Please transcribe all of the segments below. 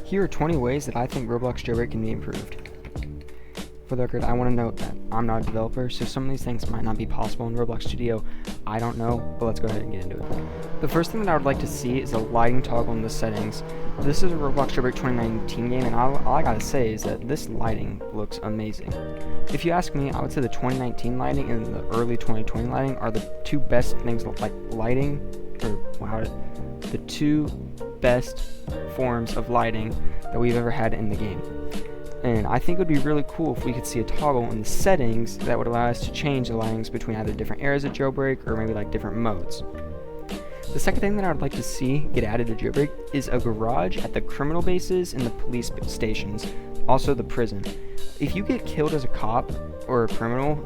Here are 20 ways that I think Roblox Jailbreak can be improved. For the record, I want to note that I'm not a developer, so some of these things might not be possible in Roblox Studio. I don't know, but let's go ahead and get into it. The first thing that I would like to see is a lighting toggle in the settings. This is a Roblox Jailbreak 2019 game, and all I gotta say is that this lighting looks amazing. If you ask me, I would say the 2019 lighting and the early 2020 lighting are the two best things, like lighting, the two best forms of lighting that we've ever had in the game. And I think it would be really cool if we could see a toggle in the settings that would allow us to change the lightings between either different areas of Jailbreak or maybe like different modes. The second thing that I would like to see get added to Jailbreak is a garage at the criminal bases and the police stations, also the prison. If you get killed as a cop or a criminal,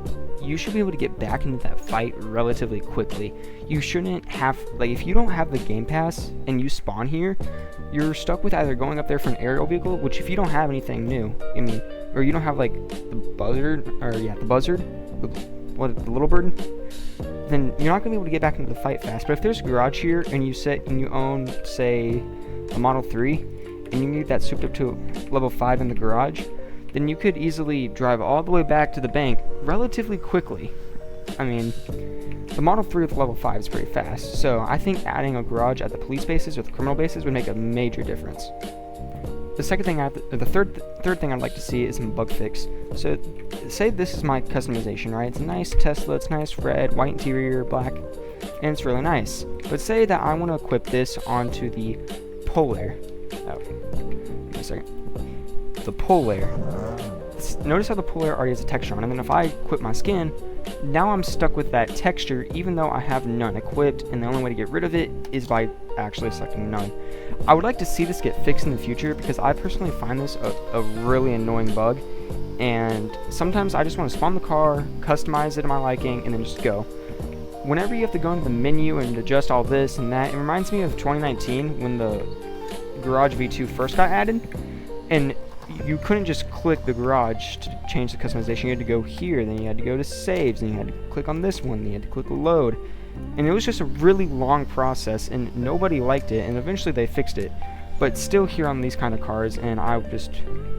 you should be able to get back into that fight relatively quickly. You shouldn't have, if you don't have the game pass and you spawn here, you're stuck with either going up there for an aerial vehicle, which if you don't have anything new, or you don't have the little bird, then you're not gonna be able to get back into the fight fast. But if there's a garage here and you own, say, a Model 3, and you need that souped up to level 5 in the garage, then you could easily drive all the way back to the bank relatively quickly. The Model 3 with level 5 is pretty fast, so I think adding a garage at the police bases or the criminal bases would make a major difference. The third thing I'd like to see is some bug fix. So, say this is my customization, right? It's a nice Tesla, it's nice red, white interior, black, and it's really nice. But say that I want to equip this onto the Polar. Give me a second. The Polar. Notice how the Polar already has a texture on it, and then if I equip my skin, now I'm stuck with that texture even though I have none equipped, and the only way to get rid of it is by actually selecting none. I would like to see this get fixed in the future because I personally find this a really annoying bug, and sometimes I just want to spawn the car, customize it to my liking, and then just go. Whenever you have to go into the menu and adjust all this and that, it reminds me of 2019 when the Garage V2 first got added, and you couldn't just click the garage to change the customization. You had to go here, then you had to go to saves, then you had to click on this one, then you had to click load. And it was just a really long process, and nobody liked it, and eventually they fixed it. But still here on these kind of cars, and I would just,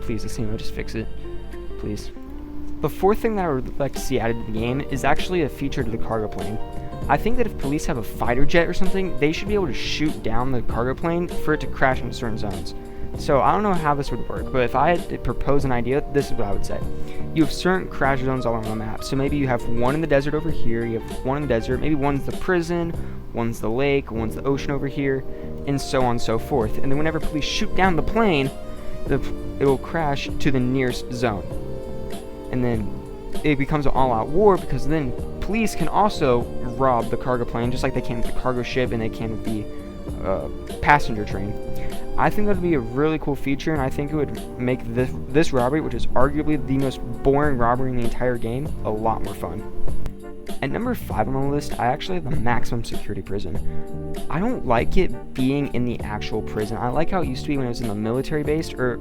please, just fix it, please. The fourth thing that I would like to see added to the game is actually a feature to the cargo plane. I think that if police have a fighter jet or something, they should be able to shoot down the cargo plane for it to crash into certain zones. So I don't know how this would work, but if I had to propose an idea, this is what I would say. You have certain crash zones all on the map. So maybe you have one in the desert over here, you have one in the desert, maybe one's the prison, one's the lake, one's the ocean over here, and so on and so forth. And then whenever police shoot down the plane, it will crash to the nearest zone. And then it becomes an all-out war because then police can also rob the cargo plane just like they can with the cargo ship and they can with the passenger train. I think that would be a really cool feature, and I think it would make this robbery, which is arguably the most boring robbery in the entire game, a lot more fun. At number 5 on the list, I actually have the maximum security prison. I don't like it being in the actual prison. I like how it used to be when it was in the military base, or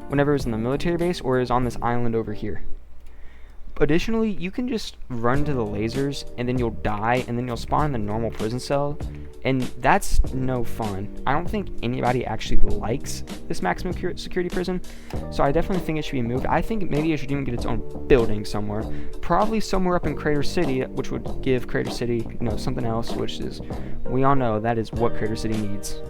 whenever it was in the military base, or it was on this island over here. Additionally, you can just run to the lasers, and then you'll die, and then you'll spawn in the normal prison cell, and that's no fun. I don't think anybody actually likes this maximum security prison, so I definitely think it should be moved. I think maybe it should even get its own building somewhere, probably somewhere up in Crater City, which would give Crater City, something else, which is, we all know that is what Crater City needs.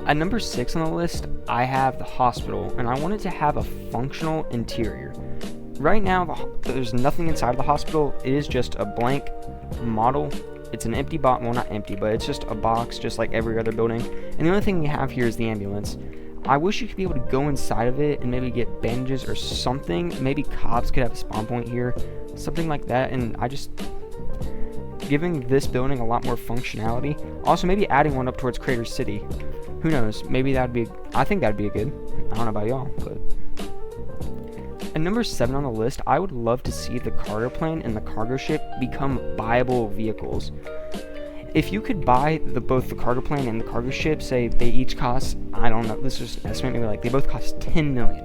At number 6 on the list, I have the hospital, and I want it to have a functional interior. Right now, there's nothing inside of the hospital. It is just a blank model. It's an empty box. Well, not empty, but it's just a box, just like every other building. And the only thing we have here is the ambulance. I wish you could be able to go inside of it and maybe get bandages or something. Maybe cops could have a spawn point here, something like that. And giving this building a lot more functionality. Also, maybe adding one up towards Crater City. Who knows? Maybe I think that'd be a good. I don't know about y'all, but. At number 7 on the list, I would love to see the cargo plane and the cargo ship become buyable vehicles. If you could buy both the cargo plane and the cargo ship, say they each cost, I don't know, let's just estimate, maybe they both cost 10 million.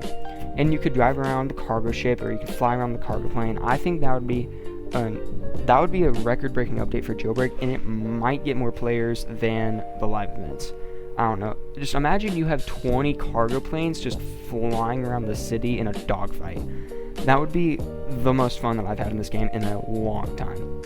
And you could drive around the cargo ship or you could fly around the cargo plane. I think that would be a record-breaking update for Jailbreak, and it might get more players than the live events. I don't know. Just imagine you have 20 cargo planes just flying around the city in a dogfight. That would be the most fun that I've had in this game in a long time.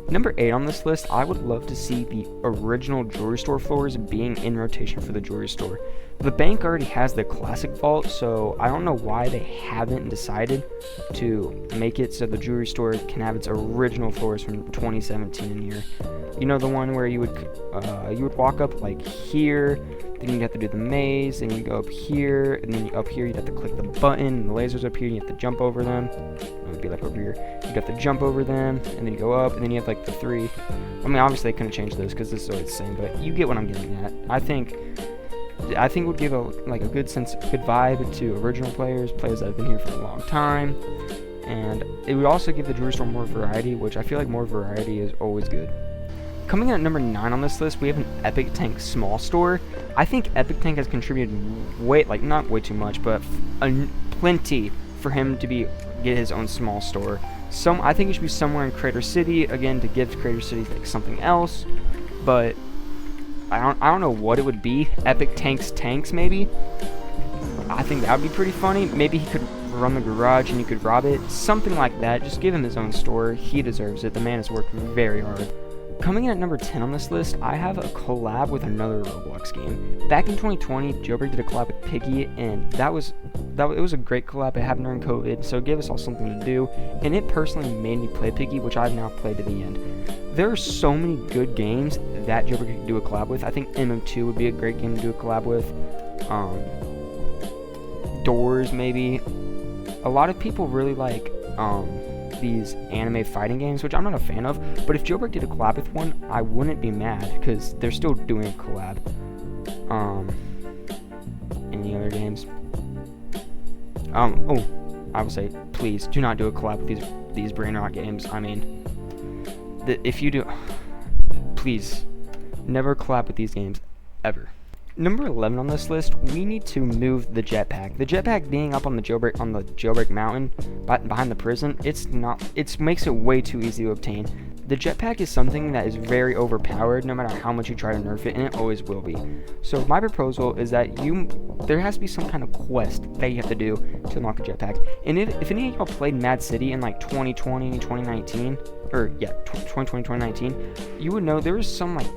Number 8 on this list, I would love to see the original jewelry store floors being in rotation for the jewelry store. The bank already has the classic vault, so I don't know why they haven't decided to make it so the jewelry store can have its original floors from 2017 in here. You know, the one where you would walk up like here, then you'd have to do the maze, then you go up here, and then up here you'd have to click the button, and the lasers up here, and you have to jump over them. It would be like over here. You'd have to jump over them, and then you go up, and then you have like the 3. I mean, obviously they couldn't change those because this is always the same, but you get what I'm getting at. I think it would give a good vibe to original players that have been here for a long time, and it would also give the jewelry store more variety, which I feel like more variety is always good. Coming in at number 9 on this list, we have an Epic Tank small store. I think Epic Tank has contributed not way too much, but plenty for him to get his own small store. I think it should be somewhere in Crater City, again, to give Crater City like something else, but I don't know what it would be. Epic Tanks maybe. I think that would be pretty funny. Maybe he could run the garage and you could rob it, something like that. Just give him his own store. He deserves it. The man has worked very hard. Coming in at number 10 on this list, I have a collab with another Roblox game. Back in 2020, Jailbreak did a collab with Piggy, and it was a great collab. It happened during COVID, so it gave us all something to do, and it personally made me play Piggy, which I've now played to the end. There are so many good games that Jailbreak could do a collab with. I think MO2 would be a great game to do a collab with. Doors, maybe. A lot of people really like these anime fighting games, which I'm not a fan of, but if Jailbreak did a collab with one, I wouldn't be mad, because they're still doing a collab. Any other games? I will say, please do not do a collab with these brain rot games. I mean, if you do, please never collab with these games ever. Number 11 on this list, we need to move the Jetpack. The Jetpack being up on the Jailbreak mountain behind the prison, it makes it way too easy to obtain. The Jetpack is something that is very overpowered no matter how much you try to nerf it, and it always will be. So my proposal is that there has to be some kind of quest that you have to do to unlock a Jetpack. And if any of y'all played Mad City in like 2020, 2019, 2019, you would know there was some like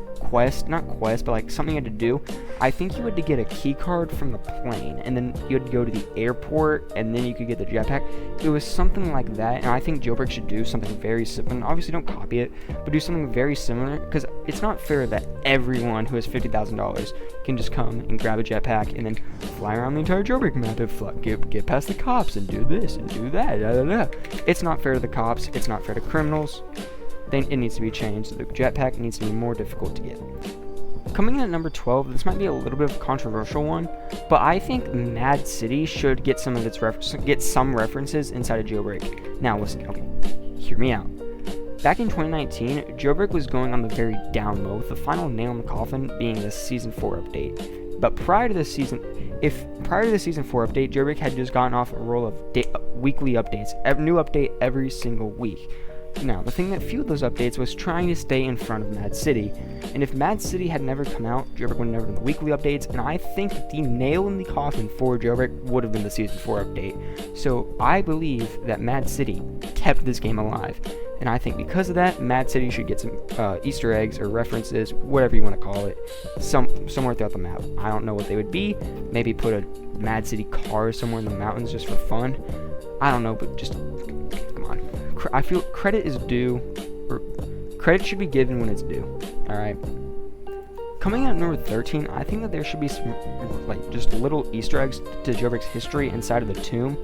not quest, but like something you had to do. I think you had to get a key card from the plane, and then you had to go to the airport, and then you could get the Jetpack. It was something like that, and I think Jailbreak should do something very similar. Obviously, don't copy it, but do something very similar, because it's not fair that everyone who has $50,000 can just come and grab a Jetpack and then fly around the entire Jailbreak map and get past the cops and do this and do that. It's not fair to the cops. It's not fair to criminals. Then it needs to be changed. The Jetpack needs to be more difficult to get. Coming in at number 12, this might be a little bit of a controversial one, but I think Mad City should get some references inside of Jailbreak. Now listen, okay, hear me out. Back in 2019, Jailbreak was going on the very down low, with the final nail in the coffin being the Season 4 update. But prior to the Season 4 update, Jailbreak had just gotten off a roll of weekly updates, new update every single week. Now, the thing that fueled those updates was trying to stay in front of Mad City, and if Mad City had never come out, Jailbreak would have never done the weekly updates, and I think the nail in the coffin for Jailbreak would have been the Season 4 update. So I believe that Mad City kept this game alive, and I think because of that, Mad City should get some Easter eggs or references, whatever you want to call it, somewhere throughout the map. I don't know what they would be. Maybe put a Mad City car somewhere in the mountains just for fun. I don't know, but just come on. I feel credit is due, or credit should be given when it's due. Alright. Coming in at number 13, I think that there should be some, just little Easter eggs to Jailbreak's history inside of the tomb.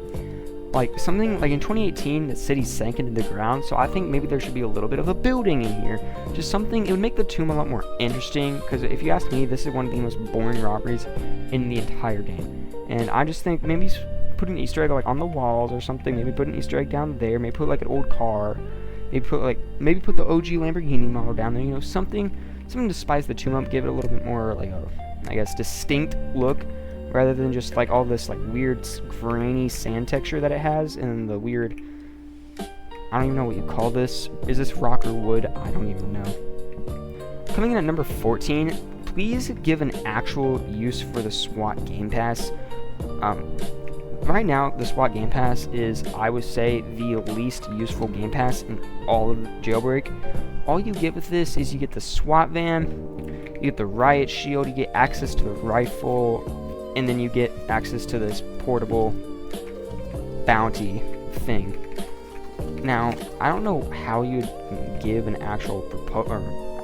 Like, something, like in 2018, the city sank into the ground, so I think maybe there should be a little bit of a building in here. Just something, it would make the tomb a lot more interesting, because if you ask me, this is one of the most boring robberies in the entire game. And I just think maybe put an Easter egg like on the walls or something. Maybe put an Easter egg down there. Maybe put like an old car. Maybe put the OG Lamborghini model down there. You know, something to spice the tomb up. Give it a little bit more like a, I guess, distinct look, rather than just like all this like weird grainy sand texture that it has, and the weird, I don't even know what you call this. Is this rock or wood? I don't even know. Coming in at number 14. please give an actual use for the SWAT Game Pass. Right now, the SWAT Game Pass is, I would say, the least useful Game Pass in all of Jailbreak. All you get with this is you get the SWAT van, you get the riot shield, you get access to the rifle, and then you get access to this portable bounty thing. Now, I don't know how you'd give an actual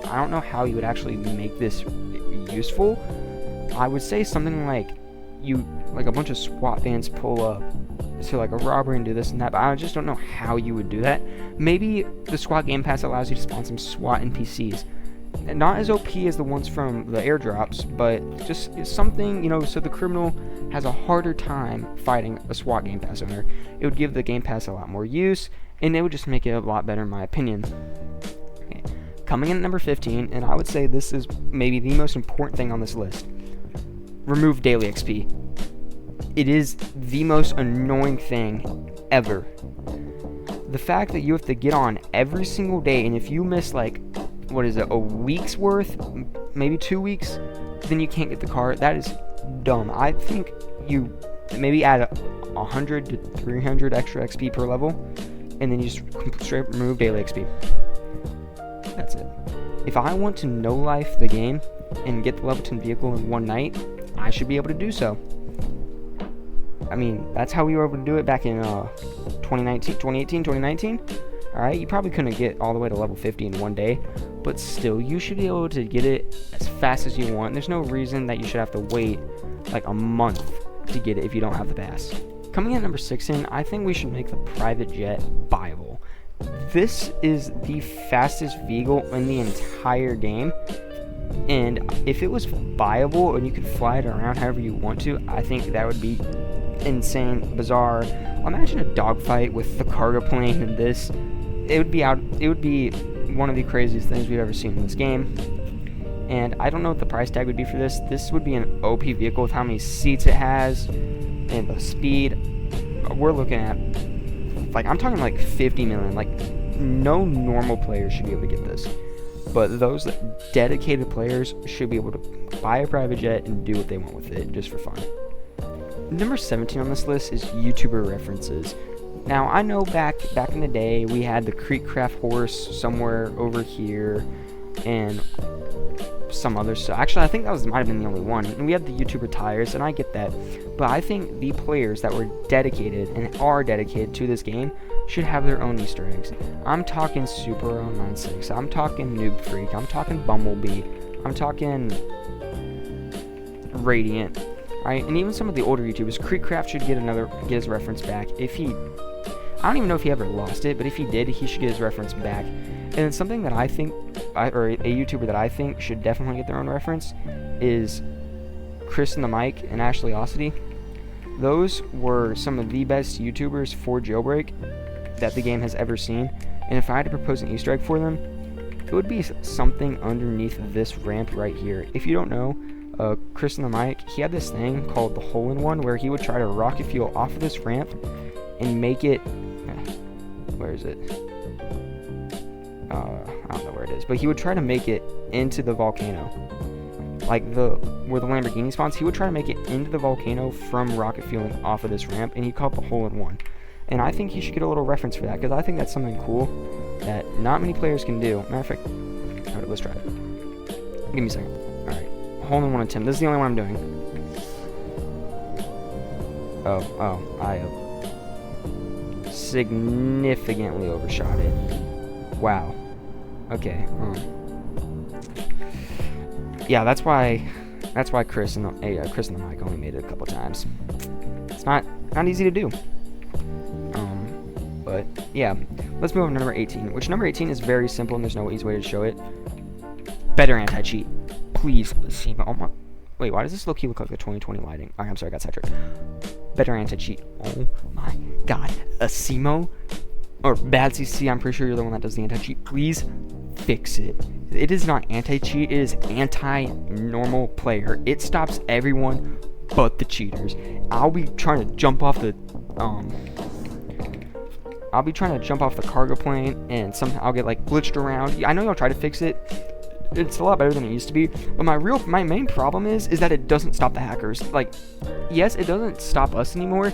I don't know how you would actually make this useful. I would say something like a bunch of SWAT vans pull up to like a robbery and do this and that, but I just don't know how you would do that. Maybe the SWAT Game Pass allows you to spawn some SWAT NPCs. Not as OP as the ones from the airdrops, but just something, so the criminal has a harder time fighting a SWAT Game Pass owner. It would give the Game Pass a lot more use, and it would just make it a lot better in my opinion. Okay. Coming in at number 15, and I would say this is maybe the most important thing on this list. Remove daily XP. It is the most annoying thing ever. The fact that you have to get on every single day, and if you miss a week's worth, maybe 2 weeks, then you can't get the car. That is dumb. I think you maybe add 100 to 300 extra XP per level, and then you just straight remove daily XP. That's it. If I want to no-life the game and get the level 10 vehicle in one night, I should be able to do so. I mean, that's how we were able to do it back in 2019. Alright, you probably couldn't get all the way to level 50 in one day, but still, you should be able to get it as fast as you want. There's no reason that you should have to wait like a month to get it if you don't have the pass. Coming in at number 16, I think we should make the private jet buyable. This is the fastest vehicle in the entire game, and if it was buyable and you could fly it around however you want to, I think that would be insane, bizarre. Imagine a dogfight with the cargo plane and this. It would be one of the craziest things we've ever seen in this game. And I don't know what the price tag would be for this. This would be an OP vehicle with how many seats it has and the speed. We're looking at, I'm talking like 50 million. Like, no normal players should be able to get this. But those dedicated players should be able to buy a private jet and do what they want with it just for fun. Number 17 on this list is YouTuber references. Now, I know back in the day, we had the Creekcraft horse somewhere over here, and some other stuff. Actually, I think that might have been the only one. And we had the YouTuber tires, and I get that. But I think the players that were dedicated and are dedicated to this game should have their own Easter eggs. I'm talking Super096. I'm talking Noob Freak. I'm talking Bumblebee. I'm talking Radiant. Right? And even some of the older YouTubers, Creekcraft should get his reference back. I don't even know if he ever lost it, but if he did, he should get his reference back. And then something that I think, or a YouTuber that I think should definitely get their own reference, is Chris and the Mike and Ashley Ossity. Those were some of the best YouTubers for Jailbreak that the game has ever seen. And if I had to propose an Easter egg for them, it would be something underneath this ramp right here. If you don't know, Chris and the Mike, he had this thing called the hole-in-one where he would try to rocket fuel off of this ramp and make it, where is it? I don't know where it is, but he would try to make it into the volcano. Like where the Lamborghini spawns, he would try to make it into the volcano from rocket fueling off of this ramp, and he called it the hole-in-one. And I think he should get a little reference for that, because I think that's something cool that not many players can do. Matter of fact, alright, let's try it. Give me a second. Alright, hole-in-one attempt. This is the only one I'm doing. I significantly overshot it. Wow. Okay. Yeah, that's why Chris and the Mike only made it a couple times. It's not easy to do. But yeah, let's move on to number 18. Which number 18 is very simple and there's no easy way to show it. Better anti-cheat, please. See, wait, why does this look like the 2020 lighting? Alright, I'm sorry, I got sidetracked. Better anti-cheat. Oh my god, Asimo or badcc. I'm pretty sure you're the one that does the anti-cheat. Please fix it. It is not anti-cheat, it is anti-normal player. It stops everyone but the cheaters. I'll be trying to jump off the cargo plane and somehow I'll get like glitched around. I know y'all try to fix it. it's a lot better than it used to be. But my main problem is that it doesn't stop the hackers. Like, yes, it doesn't stop us anymore,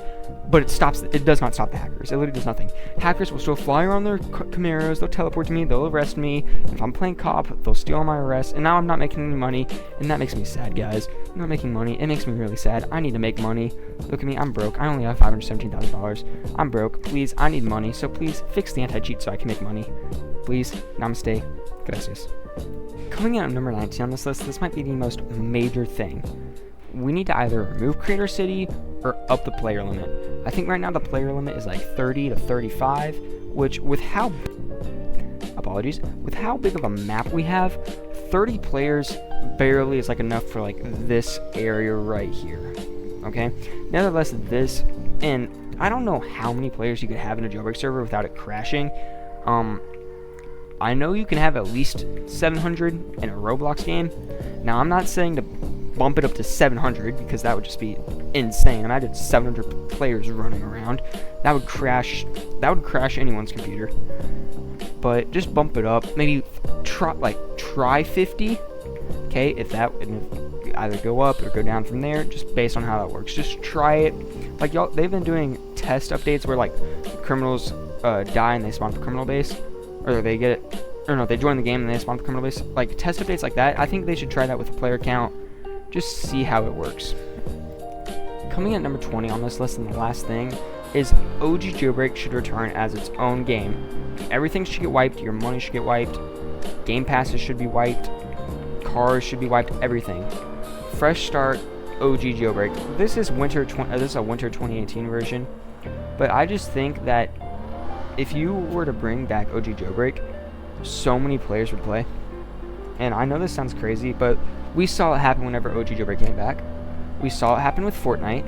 but it does not stop the hackers. It literally does nothing. Hackers will still fly around their Camaros, they'll teleport to me, they'll arrest me. If I'm playing cop, they'll steal my arrest, and now I'm not making any money, and that makes me sad, guys. I'm not making money. It makes me really sad. I need to make money. Look at me, I'm broke. I only have $517,000. I'm broke. Please, I need money, so please fix the anti-cheat so I can make money. Please, namaste, gracias. Coming in at number 19 on this list, this might be the most major thing. We need to either remove Creator City or up the player limit. I think right now the player limit is like 30 to 35, which with how big of a map we have, 30 players barely is like enough for like this area right here. Okay? Nevertheless, and I don't know how many players you could have in a jailbreak server without it crashing. I know you can have at least 700 in a Roblox game. Now, I'm not saying to bump it up to 700 because that would just be insane. Imagine 700 players running around. That would crash anyone's computer. But just bump it up. Maybe try 50. Okay, if either go up or go down from there, just based on how that works. Just try it. Like they've been doing test updates where like criminals die and they spawn for criminal base. Or they join the game and they spawn for criminal base. Like, test updates like that, I think they should try that with a player count. Just see how it works. Coming at number 20 on this list, and the last thing, is OG Jailbreak should return as its own game. Everything should get wiped, your money should get wiped, game passes should be wiped, cars should be wiped, everything. Fresh start, OG Jailbreak. This is a winter 2018 version, but I just think that if you were to bring back OG Jailbreak, so many players would play. And I know this sounds crazy, but we saw it happen whenever OG Jailbreak came back. We saw it happen with Fortnite,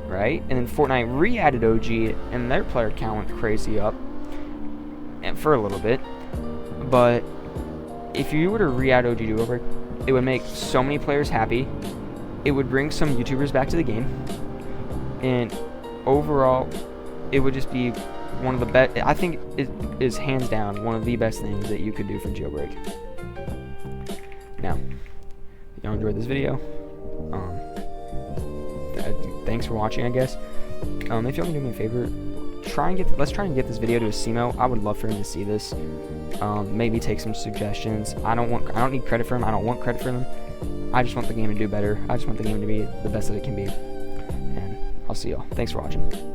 right? And then Fortnite re-added OG, and their player count went crazy up and for a little bit. But if you were to re-add OG Jailbreak, it would make so many players happy. It would bring some YouTubers back to the game. And overall, it would just be one of the best. I think it is hands down one of the best things that you could do for Jailbreak. Now, if y'all enjoyed this video, thanks for watching, I guess. If y'all can do me a favor, let's try and get this video to a CMO. I would love for him to see this. Maybe take some suggestions. I don't need credit for him. I don't want credit for them. I just want the game to do better. I just want the game to be the best that it can be. And I'll see y'all. Thanks for watching.